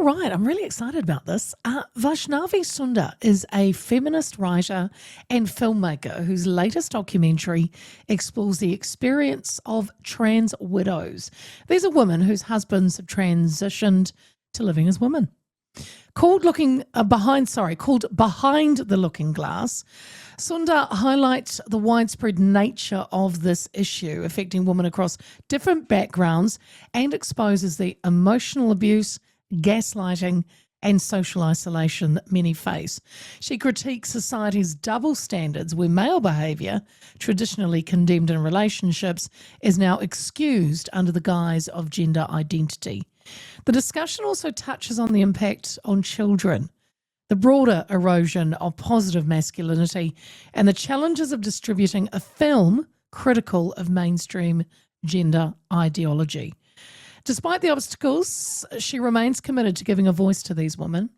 All right, I'm really excited about this. Vaishnavi Sundar is a feminist writer and filmmaker whose latest documentary explores the experience of trans widows. These are women whose husbands have transitioned to living as women. Called Behind the Looking Glass, Sundar highlights the widespread nature of this issue affecting women across different backgrounds and exposes the emotional abuse, gaslighting, and social isolation that many face. She critiques society's double standards where male behaviour, traditionally condemned in relationships, is now excused under the guise of gender identity. The discussion also touches on the impact on children, the broader erosion of positive masculinity, and the challenges of distributing a film critical of mainstream gender ideology. Despite the obstacles, she remains committed to giving a voice to these women,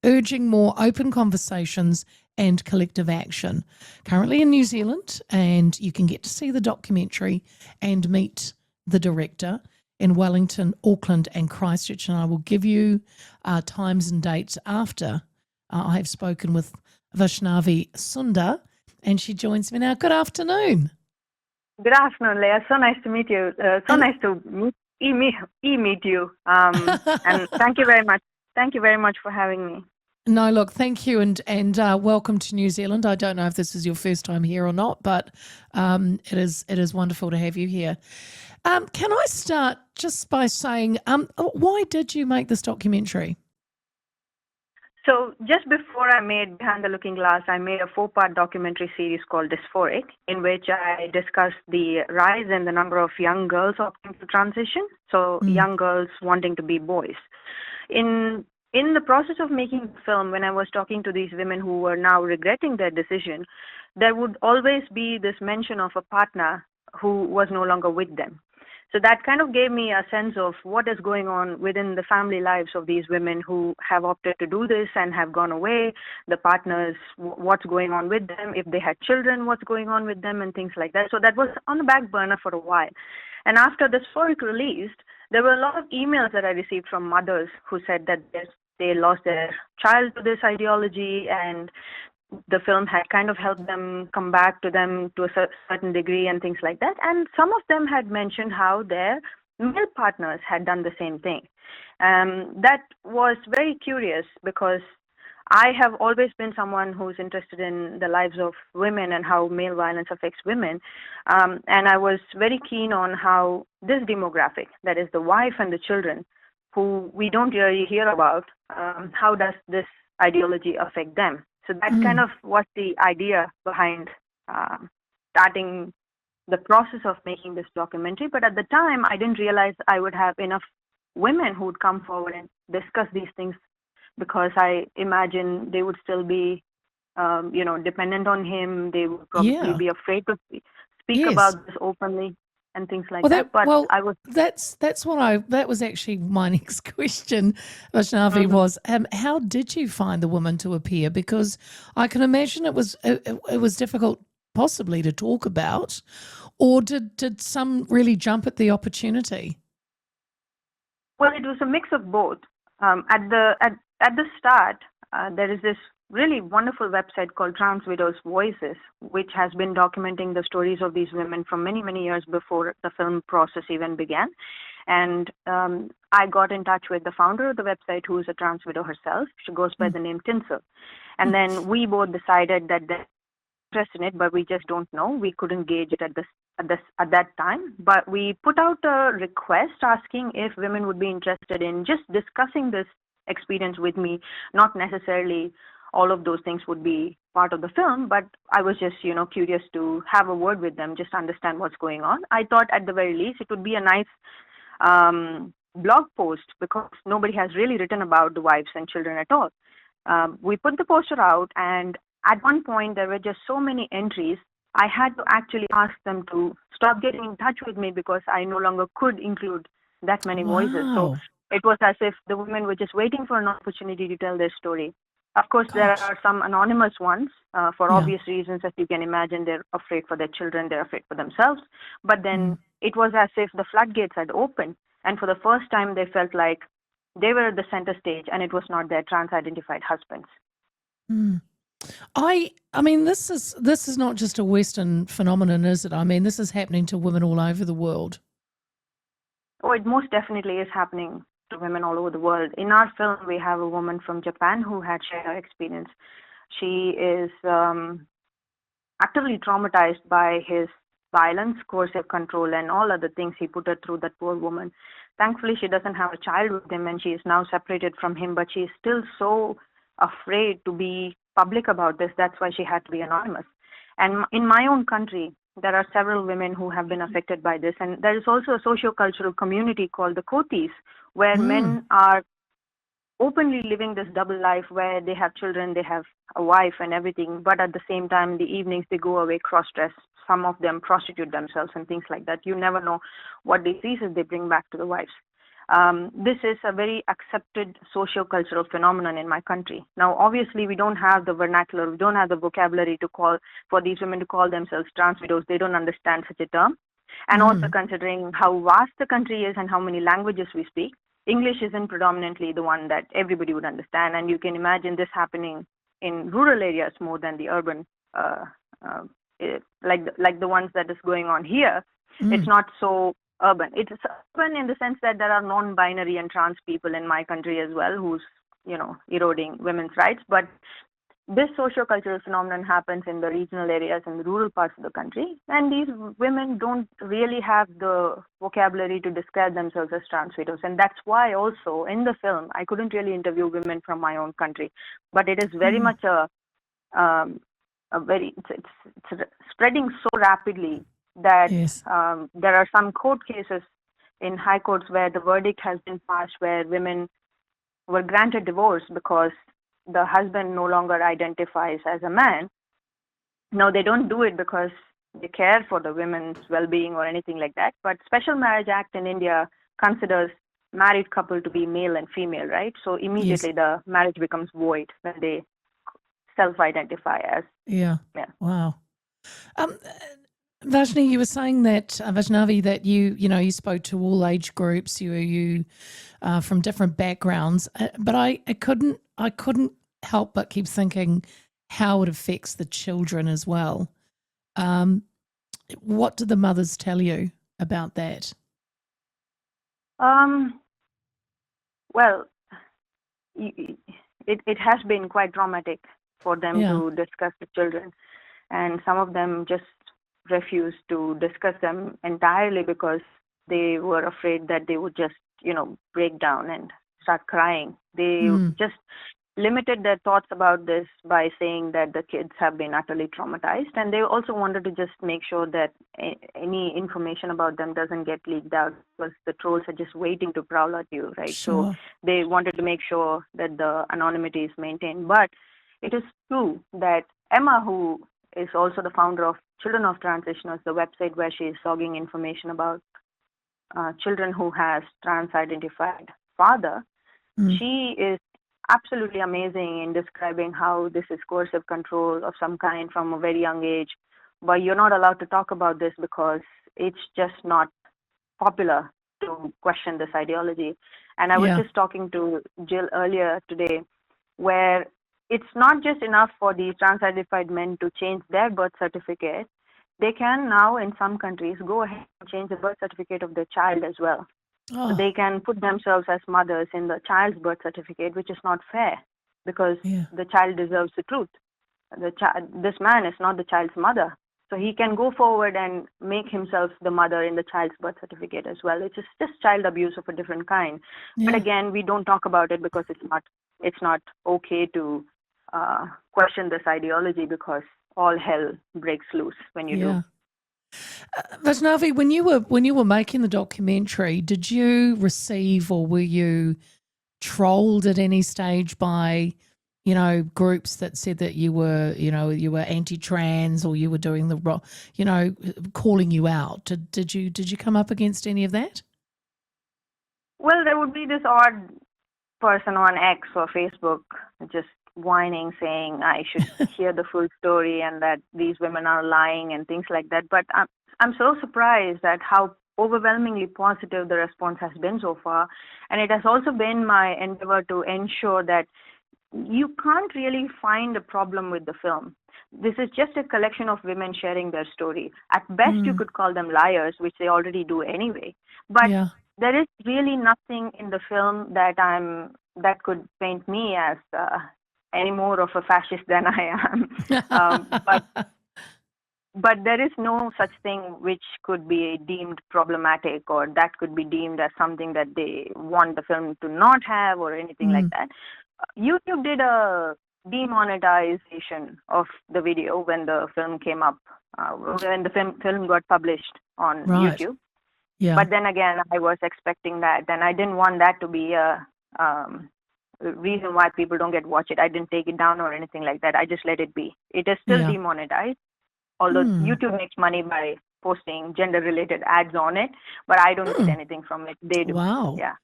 urging more open conversations and collective action. Currently in New Zealand, and you can get to see the documentary and meet the director in Wellington, Auckland and Christchurch, and I will give you times and dates after I have spoken with Vaishnavi Sundar, and she joins me now. Good afternoon. Good afternoon, Leah. So nice to meet you. Nice to meet you. And thank you very much. Thank you very much for having me. No, look, thank you, and welcome to New Zealand. I don't know if this is your first time here or not, but it is wonderful to have you here. Can I start just by saying, why did you make this documentary? So just before I made Behind the Looking Glass, I made a 4-part documentary series called Dysphoric, in which I discussed the rise in the number of young girls opting to transition, so young girls wanting to be boys. In the process of making the film, when I was talking to these women who were now regretting their decision, there would always be this mention of a partner who was no longer with them. So that kind of gave me a sense of what is going on within the family lives of these women who have opted to do this and have gone away, the partners, what's going on with them, if they had children, what's going on with them and things like that. So that was on the back burner for a while. And after the Dysphoric released, there were a lot of emails that I received from mothers who said that they lost their child to this ideology, and the film had kind of helped them come back to them to a certain degree and things like that. And some of them had mentioned how their male partners had done the same thing. That was very curious because I have always been someone who's interested in the lives of women and how male violence affects women. And I was very keen on how this demographic, that is the wife and the children, who we don't really hear about, how does this ideology affect them? So that kind of was the idea behind starting the process of making this documentary. But at the time, I didn't realize I would have enough women who would come forward and discuss these things, because I imagine they would still be, dependent on him. They would probably be afraid to speak about this openly and things like that. But I was that was actually my next question, Vaishnavi, was how did you find the woman to appear? Because I can imagine it was difficult possibly to talk about, or did some really jump at the opportunity? Well, it was a mix of both. At the start, there is this really wonderful website called Trans Widows Voices, which has been documenting the stories of these women from many, many years before the film process even began. And I got in touch with the founder of the website, who is a trans widow herself. She goes by the name Tinsel. And then we both decided that they're interested in it, but we just don't know. We couldn't gauge it at that time. But we put out a request asking if women would be interested in just discussing this experience with me. Not necessarily all of those things would be part of the film, but I was just, curious to have a word with them, just understand what's going on. I thought at the very least it would be a nice blog post, because nobody has really written about the wives and children at all. We put the poster out, and at one point there were just so many entries, I had to actually ask them to stop getting in touch with me because I no longer could include that many voices. So it was as if the women were just waiting for an opportunity to tell their story. Of course, there are some anonymous ones for obvious reasons, as you can imagine. They're afraid for their children, they're afraid for themselves. But then it was as if the floodgates had opened, and for the first time they felt like they were the center stage, and it was not their trans-identified husbands. Mm. I mean, this is not just a Western phenomenon, is it? I mean, this is happening to women all over the world. Oh, it most definitely is happening to women all over the world. In our film, we have a woman from Japan who had shared her experience. She is utterly traumatized by his violence, coercive control, and all other things he put her through, that poor woman. Thankfully, she doesn't have a child with him, and she is now separated from him, but she is still so afraid to be public about this. That's why she had to be anonymous. And in my own country, there are several women who have been affected by this. And there is also a socio-cultural community called the Kotis, where men are openly living this double life, where they have children, they have a wife and everything, but at the same time, in the evenings, they go away cross-dress. Some of them prostitute themselves and things like that. You never know what diseases they bring back to the wives. This is a very accepted socio-cultural phenomenon in my country. Now, obviously, we don't have the vernacular, we don't have the vocabulary to call for these women to call themselves trans widows. They don't understand such a term. And also considering how vast the country is and how many languages we speak, English isn't predominantly the one that everybody would understand. And you can imagine this happening in rural areas more than the urban, like the ones that is going on here. It's not so urban. It's urban in the sense that there are non-binary and trans people in my country as well who's, eroding women's rights. But this socio-cultural phenomenon happens in the regional areas and the rural parts of the country. And these women don't really have the vocabulary to describe themselves as trans widows. And that's why also in the film, I couldn't really interview women from my own country. But it is very much it's spreading so rapidly that there are some court cases in high courts where the verdict has been passed where women were granted divorce because the husband no longer identifies as a man. No, they don't do it because they care for the women's well-being or anything like that. But Special Marriage Act in India considers married couple to be male and female, right? So immediately the marriage becomes void when they self-identify as male. Wow. Vaishnavi, you were saying that Vaishnavi, that you spoke to all age groups, you from different backgrounds, but I couldn't help but keep thinking how it affects the children as well. What did the mothers tell you about that? Well, it has been quite traumatic for them to discuss the children, and some of them just refused to discuss them entirely because they were afraid that they would just, break down and start crying. They just limited their thoughts about this by saying that the kids have been utterly traumatized, and they also wanted to just make sure that any information about them doesn't get leaked out because the trolls are just waiting to prowl at you, right? Sure. So they wanted to make sure that the anonymity is maintained. But it is true that Emma, who is also the founder of Children of Transitioners, the website where she is logging information about children who has trans-identified father, she is absolutely amazing in describing how this is coercive control of some kind from a very young age, but you're not allowed to talk about this because it's just not popular to question this ideology. And I was just talking to Jill earlier today, where it's not just enough for these trans-identified men to change their birth certificate. They can now, in some countries, go ahead and change the birth certificate of their child as well. So they can put themselves as mothers in the child's birth certificate, which is not fair because the child deserves the truth. This man is not the child's mother. So he can go forward and make himself the mother in the child's birth certificate as well. It's just child abuse of a different kind. But again, we don't talk about it because it's not okay to question this ideology because all hell breaks loose when you do. Vaishnavi, when you were making the documentary, did you receive or were you trolled at any stage by, groups that said that you were anti-trans or you were doing the wrong, calling you out? Did you come up against any of that? Well, there would be this odd person on X or Facebook just whining, saying I should hear the full story and that these women are lying and things like that. But I'm so surprised at how overwhelmingly positive the response has been so far. And it has also been my endeavor to ensure that you can't really find a problem with the film. This is just a collection of women sharing their story. At best, you could call them liars, which they already do anyway. But Yeah. there is really nothing in the film that could paint me as any more of a fascist than I am. But there is no such thing which could be deemed problematic or that could be deemed as something that they want the film to not have or anything like that. YouTube did a demonetization of the video when the film came up, when the film got published on Right. YouTube. Yeah. But then again, I was expecting that, and I didn't want that to be a reason why people don't get watch it. I didn't take it down or anything like that. I just let it be. It is still Yeah. demonetized, although YouTube makes money by posting gender-related ads on it, but I don't get anything from it. They do. Wow. Yeah.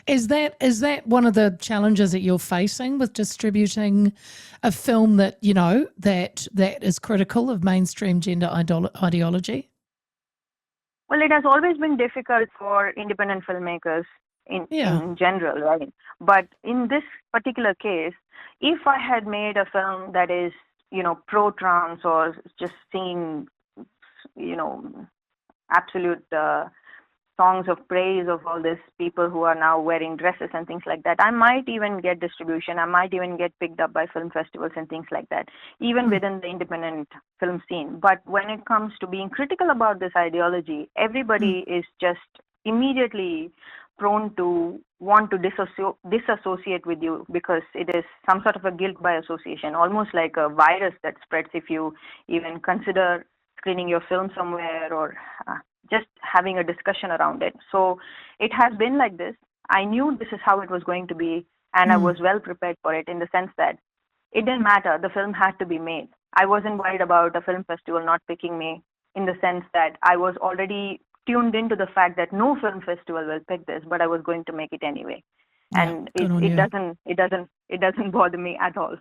Is that one of the challenges that you're facing with distributing a film that, you know, that is critical of mainstream gender ideology? Well, it has always been difficult for independent filmmakers in general, right? But in this particular case, if I had made a film that is, you know, pro-trans or just singing, you know, absolute songs of praise of all these people who are now wearing dresses and things like that, I might even get distribution. I might even get picked up by film festivals and things like that, even within the independent film scene. But when it comes to being critical about this ideology, everybody is just immediately prone to want to disassociate with you because it is some sort of a guilt by association, almost like a virus that spreads if you even consider screening your film somewhere or just having a discussion around it. So it has been like this. I knew this is how it was going to be, and I was well prepared for it in the sense that it didn't matter. The film had to be made. I wasn't worried about a film festival not picking me in the sense that I was already tuned into the fact that no film festival will pick this, but I was going to make it anyway. Yeah, And good on it you. doesn't bother me at all.